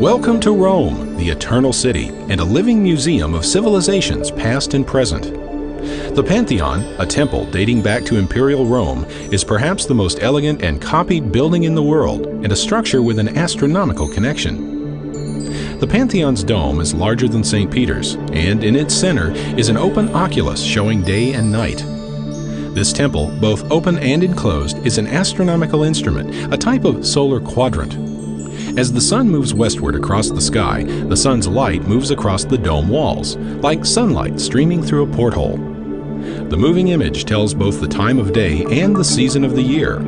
Welcome to Rome, the Eternal City, and a living museum of civilizations past and present. The Pantheon, a temple dating back to Imperial Rome, is perhaps the most elegant and copied building in the world, and a structure with an astronomical connection. The Pantheon's dome is larger than St. Peter's, and in its center is an open oculus showing day and night. This temple, both open and enclosed, is an astronomical instrument, a type of solar quadrant. As the sun moves westward across the sky, the sun's light moves across the dome walls, like sunlight streaming through a porthole. The moving image tells both the time of day and the season of the year.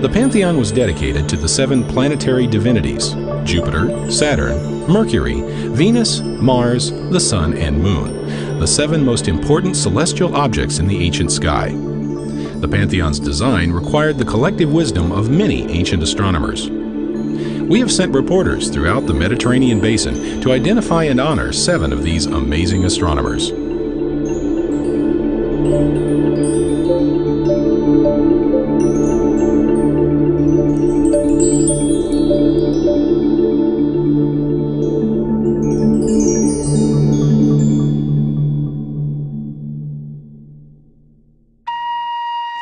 The Pantheon was dedicated to the 7 planetary divinities: Jupiter, Saturn, Mercury, Venus, Mars, the Sun, and Moon, the 7 most important celestial objects in the ancient sky. The Pantheon's design required the collective wisdom of many ancient astronomers. We have sent reporters throughout the Mediterranean basin to identify and honor 7 of these amazing astronomers.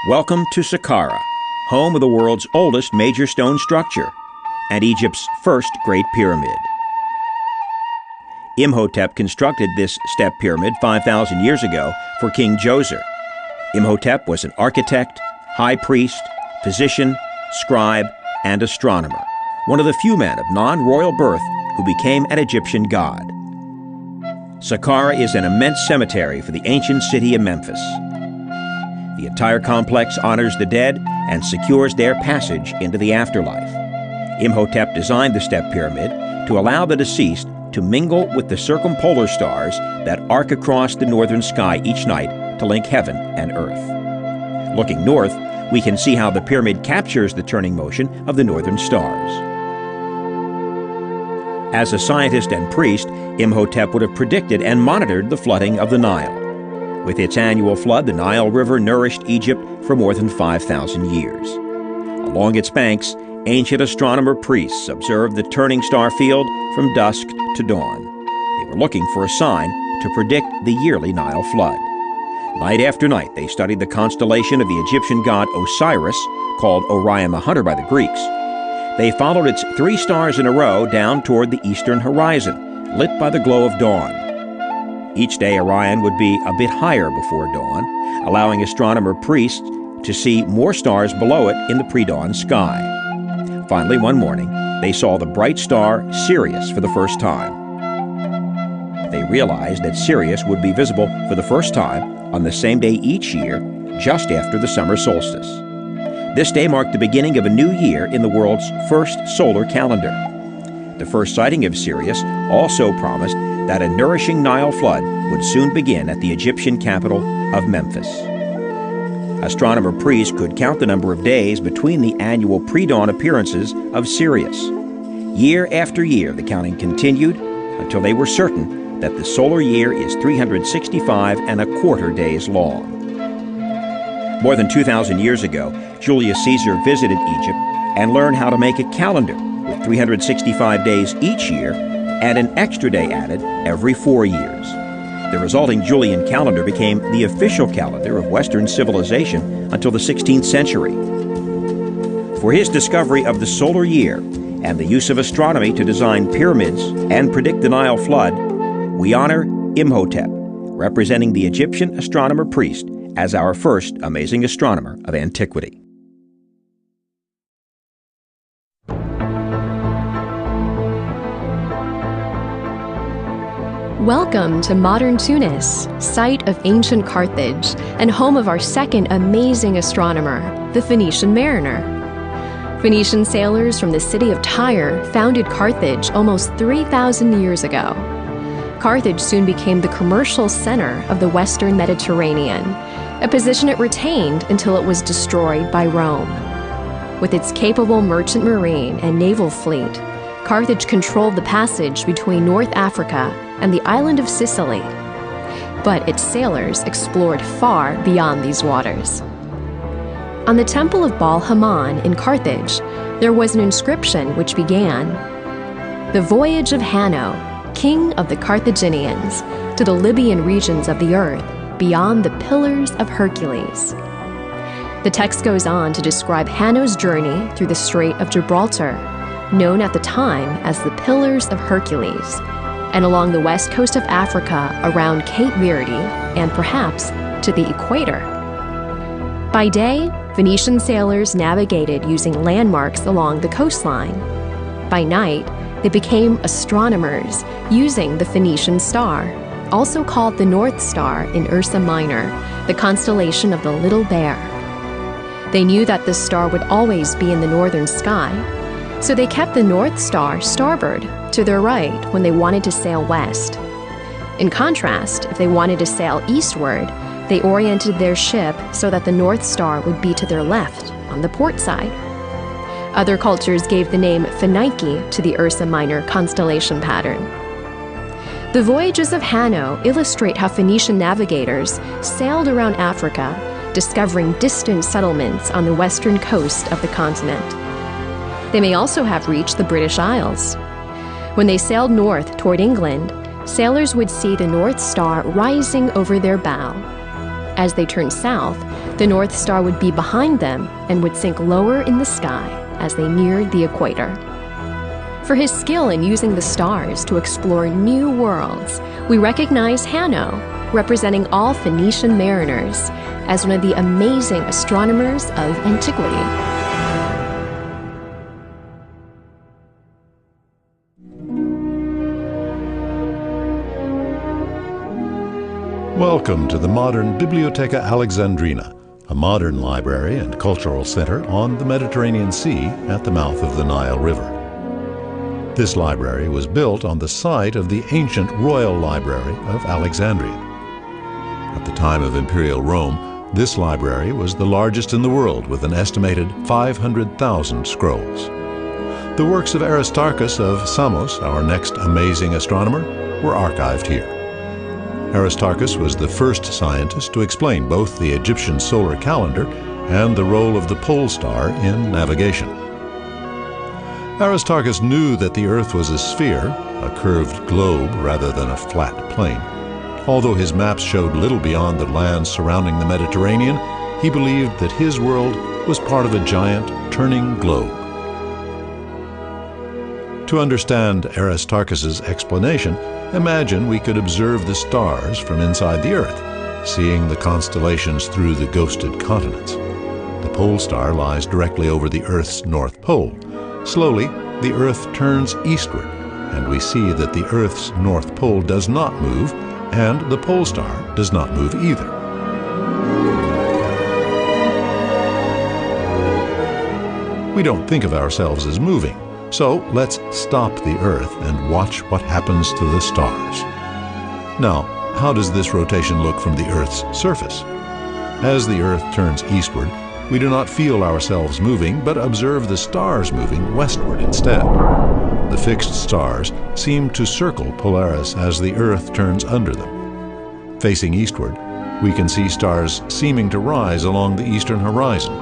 Welcome to Saqqara, home of the world's oldest major stone structure and Egypt's first Great Pyramid. Imhotep constructed this step pyramid 5,000 years ago for King Djoser. Imhotep was an architect, high priest, physician, scribe, and astronomer, one of the few men of non-royal birth who became an Egyptian god. Saqqara is an immense cemetery for the ancient city of Memphis. The entire complex honors the dead and secures their passage into the afterlife. Imhotep designed the step pyramid to allow the deceased to mingle with the circumpolar stars that arc across the northern sky each night to link heaven and earth. Looking north, we can see how the pyramid captures the turning motion of the northern stars. As a scientist and priest, Imhotep would have predicted and monitored the flooding of the Nile. With its annual flood, the Nile River nourished Egypt for more than 5,000 years. Along its banks, ancient astronomer priests observed the turning star field from dusk to dawn. They were looking for a sign to predict the yearly Nile flood. Night after night, they studied the constellation of the Egyptian god Osiris, called Orion the Hunter by the Greeks. They followed its 3 stars in a row down toward the eastern horizon, lit by the glow of dawn. Each day, Orion would be a bit higher before dawn, allowing astronomer priests to see more stars below it in the pre-dawn sky. Finally, one morning, they saw the bright star Sirius for the first time. They realized that Sirius would be visible for the first time on the same day each year, just after the summer solstice. This day marked the beginning of a new year in the world's first solar calendar. The first sighting of Sirius also promised that a nourishing Nile flood would soon begin at the Egyptian capital of Memphis. Astronomer priests could count the number of days between the annual pre-dawn appearances of Sirius. Year after year, the counting continued until they were certain that the solar year is 365¼ days long. More than 2,000 years ago, Julius Caesar visited Egypt and learned how to make a calendar with 365 days each year and an extra day added every 4 years. The resulting Julian calendar became the official calendar of Western civilization until the 16th century. For his discovery of the solar year and the use of astronomy to design pyramids and predict the Nile flood, we honor Imhotep, representing the Egyptian astronomer priest as our first amazing astronomer of antiquity. Welcome to modern Tunis, site of ancient Carthage, and home of our second amazing astronomer, the Phoenician mariner. Phoenician sailors from the city of Tyre founded Carthage almost 3,000 years ago. Carthage soon became the commercial center of the Western Mediterranean, a position it retained until it was destroyed by Rome. With its capable merchant marine and naval fleet, Carthage controlled the passage between North Africa and the island of Sicily. But its sailors explored far beyond these waters. On the Temple of Baal Hammon in Carthage, there was an inscription which began, The voyage of Hanno, king of the Carthaginians, to the Libyan regions of the earth, beyond the Pillars of Hercules. The text goes on to describe Hanno's journey through the Strait of Gibraltar, known at the time as the Pillars of Hercules, and along the west coast of Africa around Cape Verde and perhaps to the equator. By day, Phoenician sailors navigated using landmarks along the coastline. By night, they became astronomers using the Phoenician star, also called the North Star in Ursa Minor, the constellation of the Little Bear. They knew that this star would always be in the northern sky, so they kept the North Star starboard to their right when they wanted to sail west. In contrast, if they wanted to sail eastward, they oriented their ship so that the North Star would be to their left, on the port side. Other cultures gave the name Phoenike to the Ursa Minor constellation pattern. The voyages of Hanno illustrate how Phoenician navigators sailed around Africa, discovering distant settlements on the western coast of the continent. They may also have reached the British Isles. When they sailed north toward England, sailors would see the North Star rising over their bow. As they turned south, the North Star would be behind them and would sink lower in the sky as they neared the equator. For his skill in using the stars to explore new worlds, we recognize Hanno, representing all Phoenician mariners, as one of the amazing astronomers of antiquity. Welcome to the modern Bibliotheca Alexandrina, a modern library and cultural center on the Mediterranean Sea at the mouth of the Nile River. This library was built on the site of the ancient Royal Library of Alexandria. At the time of Imperial Rome, this library was the largest in the world with an estimated 500,000 scrolls. The works of Aristarchus of Samos, our next amazing astronomer, were archived here. Aristarchus was the first scientist to explain both the Egyptian solar calendar and the role of the pole star in navigation. Aristarchus knew that the Earth was a sphere, a curved globe rather than a flat plane. Although his maps showed little beyond the lands surrounding the Mediterranean, he believed that his world was part of a giant turning globe. To understand Aristarchus's explanation, imagine we could observe the stars from inside the Earth, seeing the constellations through the ghosted continents. The pole star lies directly over the Earth's north pole. Slowly, the Earth turns eastward, and we see that the Earth's north pole does not move, and the pole star does not move either. We don't think of ourselves as moving, so let's stop the Earth and watch what happens to the stars. Now, how does this rotation look from the Earth's surface? As the Earth turns eastward, we do not feel ourselves moving, but observe the stars moving westward instead. The fixed stars seem to circle Polaris as the Earth turns under them. Facing eastward, we can see stars seeming to rise along the eastern horizon.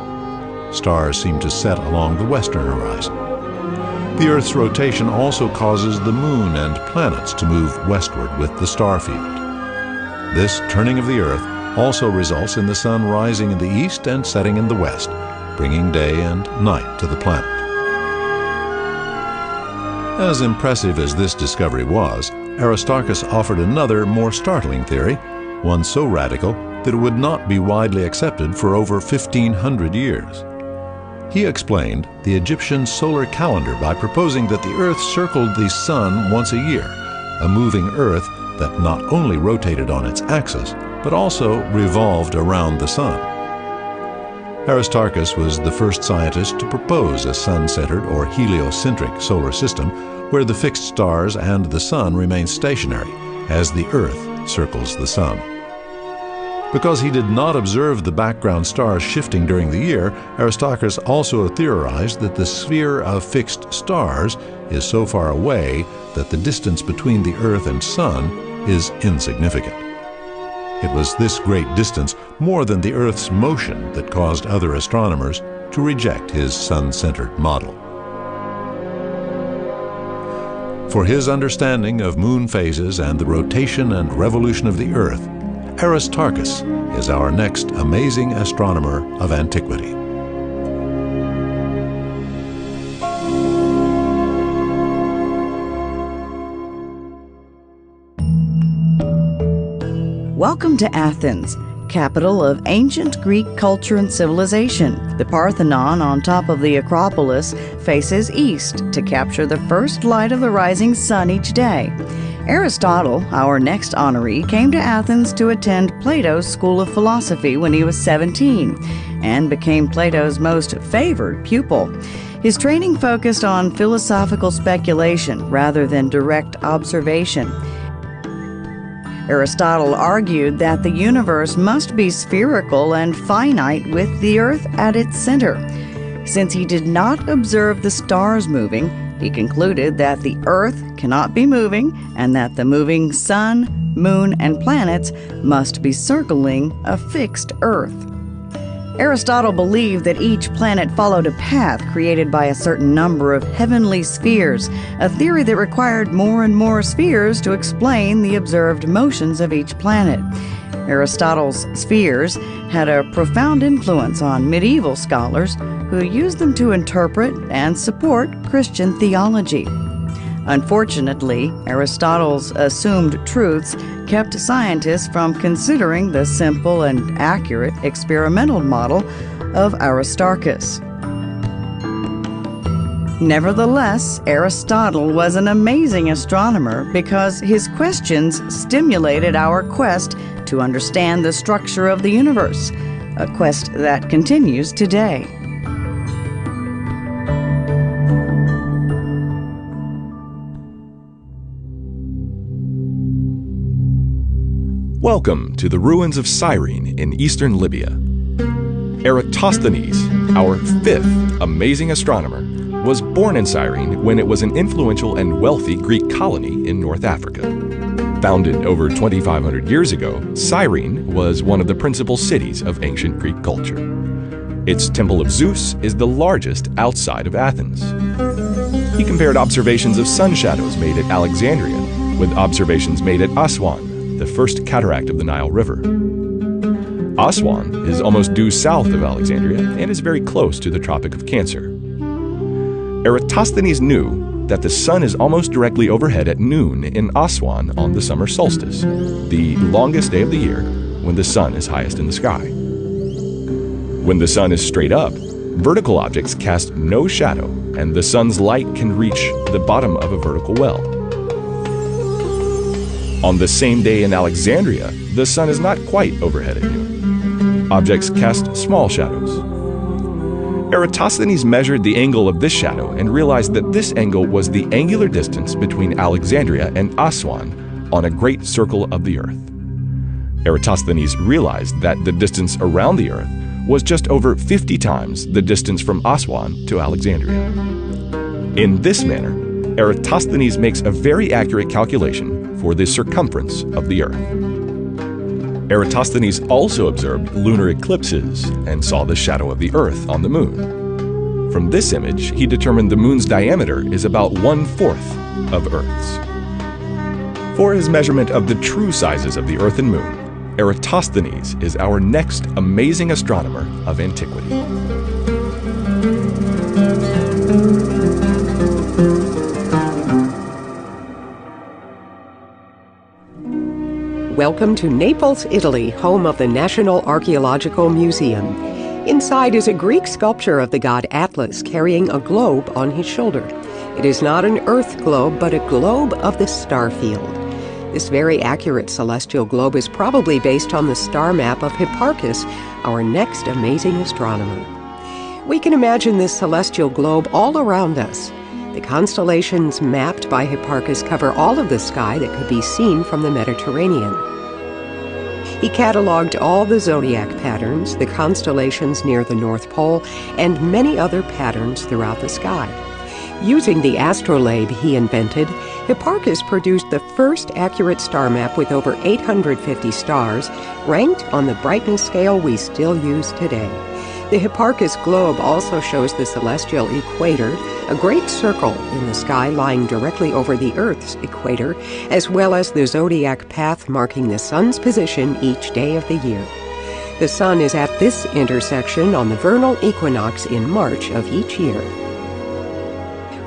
Stars seem to set along the western horizon. The Earth's rotation also causes the moon and planets to move westward with the star field. This turning of the Earth also results in the sun rising in the east and setting in the west, bringing day and night to the planet. As impressive as this discovery was, Aristarchus offered another, more startling theory, one so radical that it would not be widely accepted for over 1,500 years. He explained the Egyptian solar calendar by proposing that the Earth circled the sun once a year, a moving Earth that not only rotated on its axis, but also revolved around the sun. Aristarchus was the first scientist to propose a sun-centered or heliocentric solar system where the fixed stars and the sun remain stationary as the Earth circles the sun. Because he did not observe the background stars shifting during the year, Aristarchus also theorized that the sphere of fixed stars is so far away that the distance between the Earth and sun is insignificant. It was this great distance, more than the Earth's motion, that caused other astronomers to reject his sun-centered model. For his understanding of moon phases and the rotation and revolution of the Earth, Aristarchus is our next amazing astronomer of antiquity. Welcome to Athens, capital of ancient Greek culture and civilization. The Parthenon on top of the Acropolis faces east to capture the first light of the rising sun each day. Aristotle, our next honoree, came to Athens to attend Plato's School of Philosophy when he was 17 and became Plato's most favored pupil. His training focused on philosophical speculation rather than direct observation. Aristotle argued that the universe must be spherical and finite with the Earth at its center. Since he did not observe the stars moving, he concluded that the Earth cannot be moving and that the moving sun, moon, and planets must be circling a fixed Earth. Aristotle believed that each planet followed a path created by a certain number of heavenly spheres, a theory that required more and more spheres to explain the observed motions of each planet. Aristotle's spheres had a profound influence on medieval scholars who used them to interpret and support Christian theology. Unfortunately, Aristotle's assumed truths kept scientists from considering the simple and accurate experimental model of Aristarchus. Nevertheless, Aristotle was an amazing astronomer because his questions stimulated our quest to understand the structure of the universe, a quest that continues today. Welcome to the ruins of Cyrene in eastern Libya. Eratosthenes, our fifth amazing astronomer, was born in Cyrene when it was an influential and wealthy Greek colony in North Africa. Founded over 2,500 years ago, Cyrene was one of the principal cities of ancient Greek culture. Its Temple of Zeus is the largest outside of Athens. He compared observations of sun shadows made at Alexandria with observations made at Aswan, the first cataract of the Nile River. Aswan is almost due south of Alexandria and is very close to the Tropic of Cancer. Eratosthenes knew that the sun is almost directly overhead at noon in Aswan on the summer solstice, the longest day of the year when the sun is highest in the sky. When the sun is straight up, vertical objects cast no shadow, and the sun's light can reach the bottom of a vertical well. On the same day in Alexandria, the sun is not quite overhead at noon. Objects cast small shadows. Eratosthenes measured the angle of this shadow and realized that this angle was the angular distance between Alexandria and Aswan on a great circle of the Earth. Eratosthenes realized that the distance around the Earth was just over 50 times the distance from Aswan to Alexandria. In this manner, Eratosthenes makes a very accurate calculation for the circumference of the Earth. Eratosthenes also observed lunar eclipses and saw the shadow of the Earth on the moon. From this image, he determined the moon's diameter is about 1/4 of Earth's. For his measurement of the true sizes of the Earth and moon, Eratosthenes is our next amazing astronomer of antiquity. Welcome to Naples, Italy, home of the National Archaeological Museum. Inside is a Greek sculpture of the god Atlas carrying a globe on his shoulder. It is not an Earth globe, but a globe of the star field. This very accurate celestial globe is probably based on the star map of Hipparchus, our next amazing astronomer. We can imagine this celestial globe all around us. The constellations mapped by Hipparchus cover all of the sky that could be seen from the Mediterranean. He cataloged all the zodiac patterns, the constellations near the North Pole, and many other patterns throughout the sky. Using the astrolabe he invented, Hipparchus produced the first accurate star map with over 850 stars, ranked on the brightness scale we still use today. The Hipparchus globe also shows the celestial equator, a great circle in the sky lying directly over the Earth's equator, as well as the zodiac path marking the sun's position each day of the year. The sun is at this intersection on the vernal equinox in March of each year.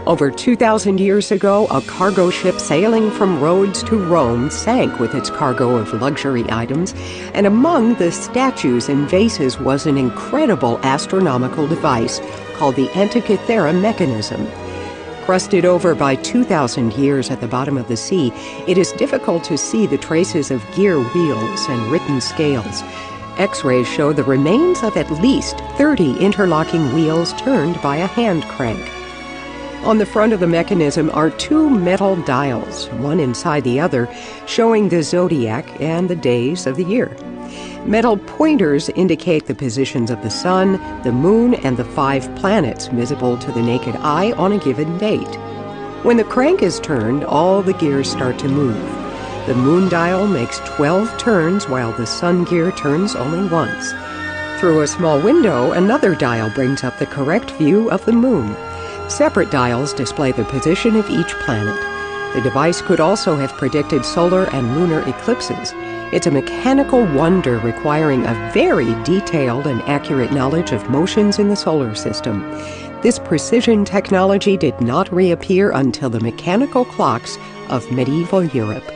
Over 2,000 years ago, a cargo ship sailing from Rhodes to Rome sank with its cargo of luxury items, and among the statues and vases was an incredible astronomical device called the Antikythera mechanism. Crusted over by 2,000 years at the bottom of the sea, it is difficult to see the traces of gear wheels and written scales. X-rays show the remains of at least 30 interlocking wheels turned by a hand crank. On the front of the mechanism are two metal dials, one inside the other, showing the zodiac and the days of the year. Metal pointers indicate the positions of the sun, the moon, and the 5 planets visible to the naked eye on a given date. When the crank is turned, all the gears start to move. The moon dial makes 12 turns while the sun gear turns only once. Through a small window, another dial brings up the correct view of the moon. Separate dials display the position of each planet. The device could also have predicted solar and lunar eclipses. It's a mechanical wonder requiring a very detailed and accurate knowledge of motions in the solar system. This precision technology did not reappear until the mechanical clocks of medieval Europe.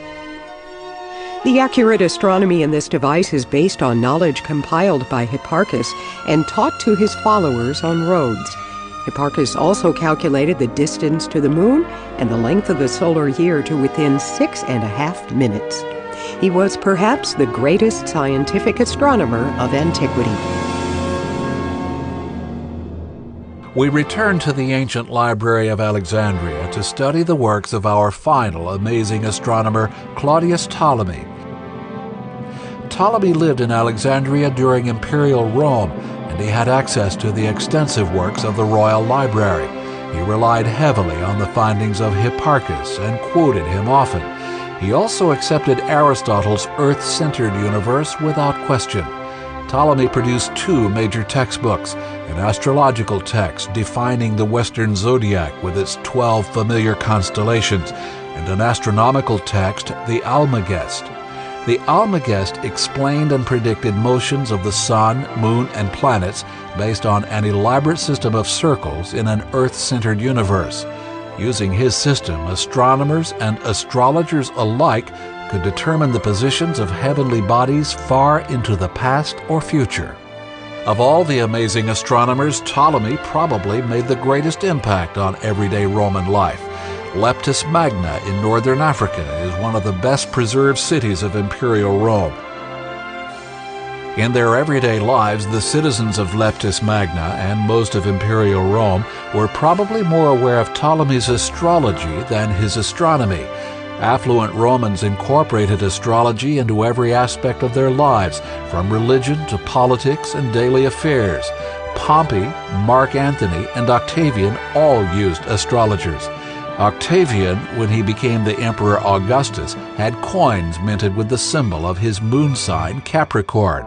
The accurate astronomy in this device is based on knowledge compiled by Hipparchus and taught to his followers on Rhodes. Hipparchus also calculated the distance to the moon and the length of the solar year to within 6.5 minutes. He was perhaps the greatest scientific astronomer of antiquity. We return to the ancient library of Alexandria to study the works of our final amazing astronomer, Claudius Ptolemy. Ptolemy lived in Alexandria during Imperial Rome, and he had access to the extensive works of the royal library. He relied heavily on the findings of Hipparchus and quoted him often. He also accepted Aristotle's Earth-centered universe without question. Ptolemy produced 2 major textbooks, an astrological text defining the Western zodiac with its 12 familiar constellations, and an astronomical text, the Almagest. The Almagest explained and predicted motions of the sun, moon, and planets based on an elaborate system of circles in an Earth-centered universe. Using his system, astronomers and astrologers alike could determine the positions of heavenly bodies far into the past or future. Of all the amazing astronomers, Ptolemy probably made the greatest impact on everyday Roman life. Leptis Magna in northern Africa is one of the best preserved cities of Imperial Rome. In their everyday lives, the citizens of Leptis Magna and most of Imperial Rome were probably more aware of Ptolemy's astrology than his astronomy. Affluent Romans incorporated astrology into every aspect of their lives, from religion to politics and daily affairs. Pompey, Mark Antony, and Octavian all used astrologers. Octavian, when he became the Emperor Augustus, had coins minted with the symbol of his moon sign, Capricorn.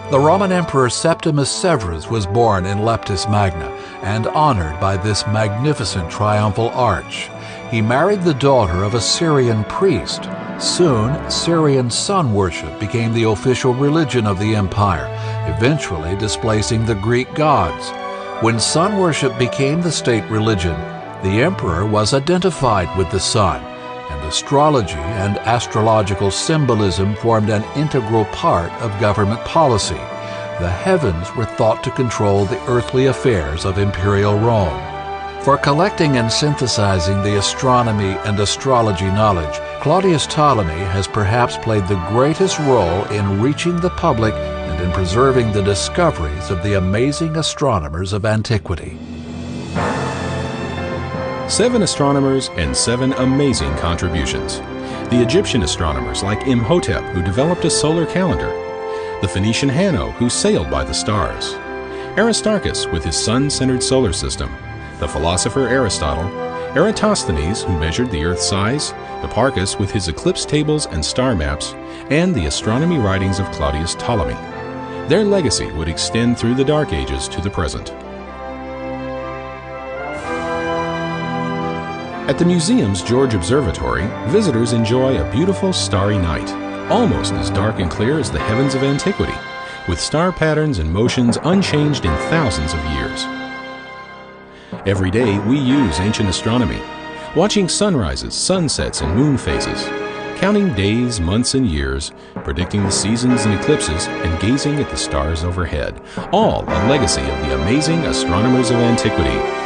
The Roman Emperor Septimus Severus was born in Leptis Magna and honored by this magnificent triumphal arch. He married the daughter of a Syrian priest. Soon, Syrian sun worship became the official religion of the empire, eventually displacing the Greek gods. When sun worship became the state religion, the emperor was identified with the sun, and astrology and astrological symbolism formed an integral part of government policy. The heavens were thought to control the earthly affairs of Imperial Rome. For collecting and synthesizing the astronomy and astrology knowledge, Claudius Ptolemy has perhaps played the greatest role in reaching the public and in preserving the discoveries of the amazing astronomers of antiquity. 7 astronomers and 7 amazing contributions. The Egyptian astronomers like Imhotep, who developed a solar calendar. The Phoenician Hanno, who sailed by the stars. Aristarchus with his sun-centered solar system. The philosopher Aristotle. Eratosthenes, who measured the Earth's size. Hipparchus with his eclipse tables and star maps. And the astronomy writings of Claudius Ptolemy. their legacy would extend through the Dark Ages to the present. At the museum's George Observatory, visitors enjoy a beautiful starry night, almost as dark and clear as the heavens of antiquity, with star patterns and motions unchanged in thousands of years. Every day we use ancient astronomy, watching sunrises, sunsets, and moon phases, counting days, months, and years, predicting the seasons and eclipses, and gazing at the stars overhead, all a legacy of the amazing astronomers of antiquity.